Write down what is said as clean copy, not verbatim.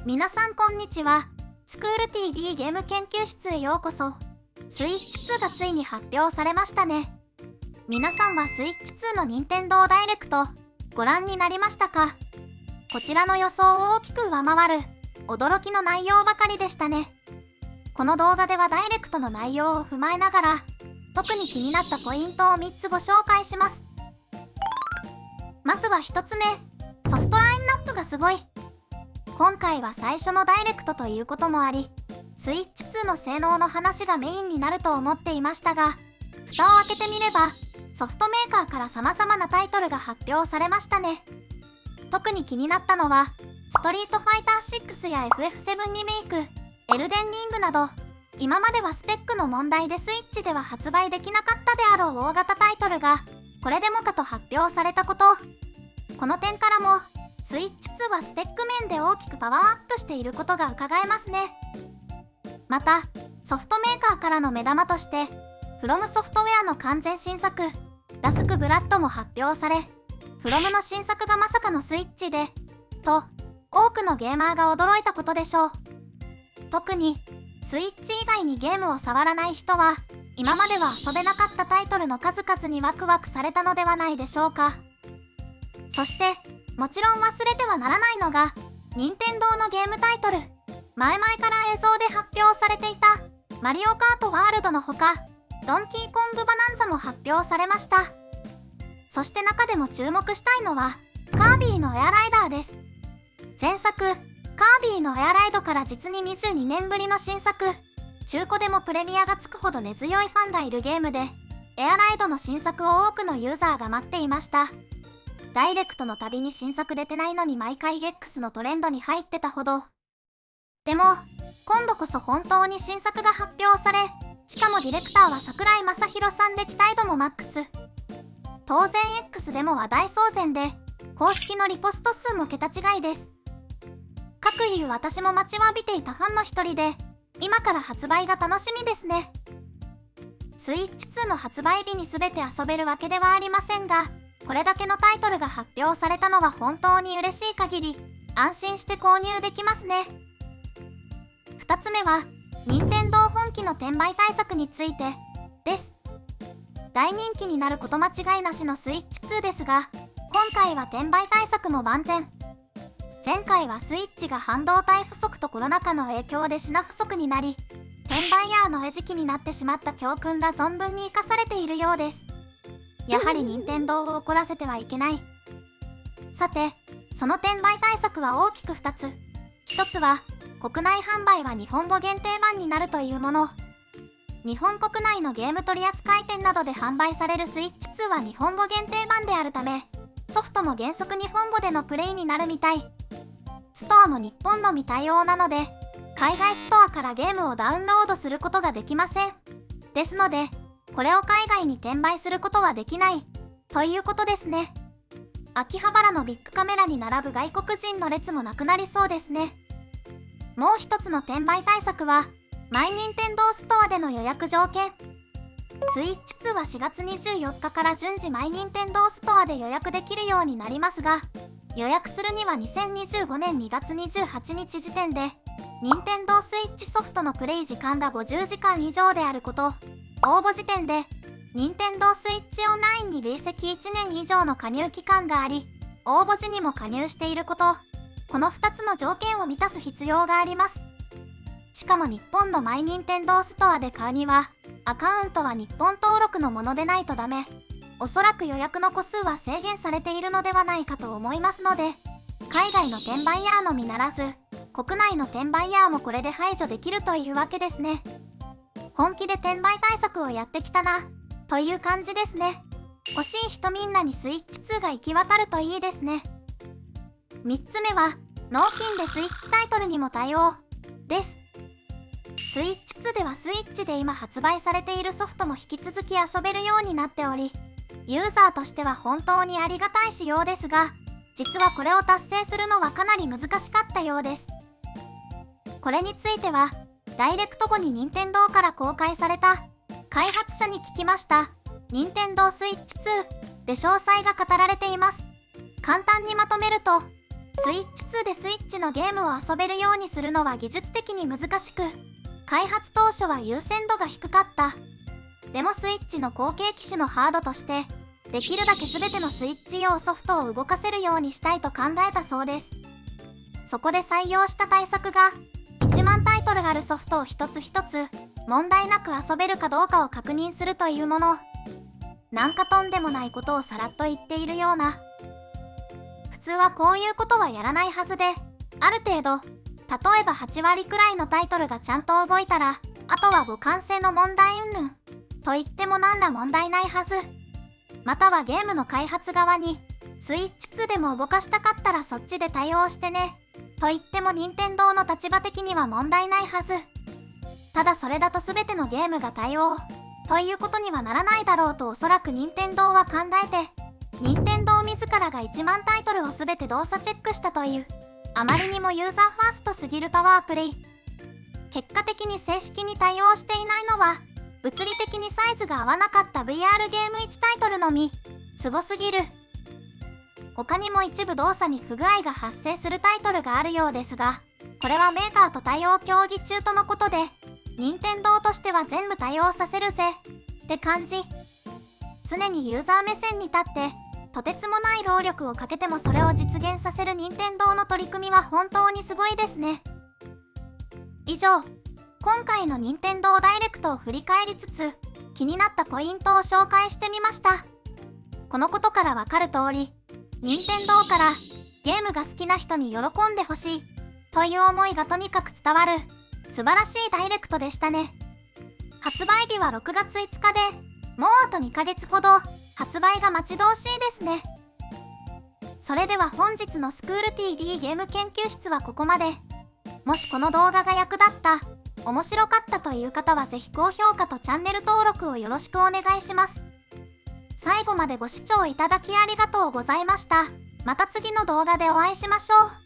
皆さんこんにちは。スクール TV ゲーム研究室へようこそ。スイッチ2がついに発表されましたね。皆さんはスイッチ2の任天堂ダイレクトご覧になりましたか？こちらの予想を大きく上回る驚きの内容ばかりでしたね。この動画ではダイレクトの内容を踏まえながら特に気になったポイントを3つご紹介します。まずは1つ目、ソフトラインナップがすごい。今回は最初のダイレクトということもあり、スイッチ2の性能の話がメインになると思っていましたが、蓋を開けてみればソフトメーカーから様々なタイトルが発表されましたね。特に気になったのはストリートファイター6や FF7 リメイク、エルデンリングなど今まではスペックの問題でスイッチでは発売できなかったであろう大型タイトルがこれでもかと発表されたこと。この点からもスイッチ2はスペック面で大きくパワーアップしていることが伺えますね。またソフトメーカーからの目玉としてフロムソフトウェアの完全新作ダスクブラッドも発表され、フロムの新作がまさかのスイッチでと多くのゲーマーが驚いたことでしょう。特にスイッチ以外にゲームを触らない人は今までは遊べなかったタイトルの数々にワクワクされたのではないでしょうか。そしてもちろん忘れてはならないのが任天堂のゲームタイトル。前々から映像で発表されていたマリオカートワールドのほかドンキーコングバナンザも発表されました。そして中でも注目したいのはカービィのエアライダーです。前作カービィのエアライドから実に22年ぶりの新作。中古でもプレミアがつくほど根強いファンがいるゲームでエアライドの新作を多くのユーザーが待っていました。ダイレクトのたびに新作出てないのに毎回 X のトレンドに入ってたほど。でも今度こそ本当に新作が発表され、しかもディレクターは桜井正宏さんで期待度もマックス。当然 X でも話題騒然で公式のリポスト数も桁違いです。かくいう私も待ちわびていたファンの一人で今から発売が楽しみですね。スイッチ2の発売日に全て遊べるわけではありませんが、これだけのタイトルが発表されたのは本当に嬉しい限り安心して購入できますね。2つ目は任天堂本機の転売対策についてです。大人気になること間違いなしのスイッチ2ですが、今回は転売対策も万全。前回はスイッチが半導体不足とコロナ禍の影響で品不足になり転売ヤーの餌食になってしまった教訓が存分に生かされているようです。やはり任天堂を怒らせてはいけない。さてその転売対策は大きく2つ。1つは国内販売は日本語限定版になるというもの。日本国内のゲーム取扱店などで販売されるスイッチ2は日本語限定版であるためソフトも原則日本語でのプレイになるみたい。ストアも日本のみ対応なので海外ストアからゲームをダウンロードすることができません。ですのでこれを海外に転売することはできないということですね。秋葉原のビッグカメラに並ぶ外国人の列もなくなりそうですね。もう一つの転売対策はマイニンテンドーストアでの予約条件。スイッチ2は4月24日から順次マイニンテンドーストアで予約できるようになりますが、予約するには2025年2月28日時点で任天堂スイッチソフトのプレイ時間が50時間以上であること、応募時点で任天堂スイッチオンラインに累積1年以上の加入期間があり、応募時にも加入していること、この2つの条件を満たす必要があります。しかも日本のマイニンテンドーストアで買うにはアカウントは日本登録のものでないとダメ。おそらく予約の個数は制限されているのではないかと思いますので、海外の転売ヤーのみならず国内の転売ヤーもこれで排除できるというわけですね。本気で転売対策をやってきたなという感じですね。欲しい人みんなにスイッチ2が行き渡るといいですね。3つ目は納品でスイッチタイトルにも対応です。スイッチ2ではスイッチで今発売されているソフトも引き続き遊べるようになっており、ユーザーとしては本当にありがたい仕様ですが、実はこれを達成するのはかなり難しかったようです。これについてはダイレクト後に任天堂から公開された開発者に聞きました。任天堂スイッチ2で詳細が語られています。簡単にまとめると、スイッチ2でスイッチのゲームを遊べるようにするのは技術的に難しく、開発当初は優先度が低かった。でもスイッチの後継機種のハードとして、できるだけ全てのスイッチ用ソフトを動かせるようにしたいと考えたそうです。そこで採用した対策が、1万タイトルあるソフトを一つ一つ問題なく遊べるかどうかを確認するというもの。なんかとんでもないことをさらっと言っているような。普通はこういうことはやらないはずで、ある程度、例えば8割くらいのタイトルがちゃんと動いたら、あとは互換性の問題云々と言っても何ら問題ないはず。またはゲームの開発側に、スイッチ2でも動かしたかったらそっちで対応してねと言っても任天堂の立場的には問題ないはず。ただそれだと全てのゲームが対応ということにはならないだろうとおそらく任天堂は考えて、任天堂自らが1万タイトルを全て動作チェックしたという、あまりにもユーザーファーストすぎるパワープレイ。結果的に正式に対応していないのは、物理的にサイズが合わなかった VR ゲーム1タイトルのみ。すごすぎる。他にも一部動作に不具合が発生するタイトルがあるようですが、これはメーカーと対応協議中とのことで、任天堂としては全部対応させるぜって感じ。常にユーザー目線に立って、とてつもない労力をかけてもそれを実現させる任天堂の取り組みは本当にすごいですね。以上、今回の任天堂ダイレクトを振り返りつつ、気になったポイントを紹介してみました。このことからわかる通り、任天堂からゲームが好きな人に喜んでほしいという思いがとにかく伝わる素晴らしいダイレクトでしたね。発売日は6月5日で、もうあと2ヶ月ほど発売が待ち遠しいですね。それでは本日のスクール TV ゲーム研究室はここまで。もしこの動画が役立った、面白かったという方はぜひ高評価とチャンネル登録をよろしくお願いします。最後までご視聴いただきありがとうございました。また次の動画でお会いしましょう。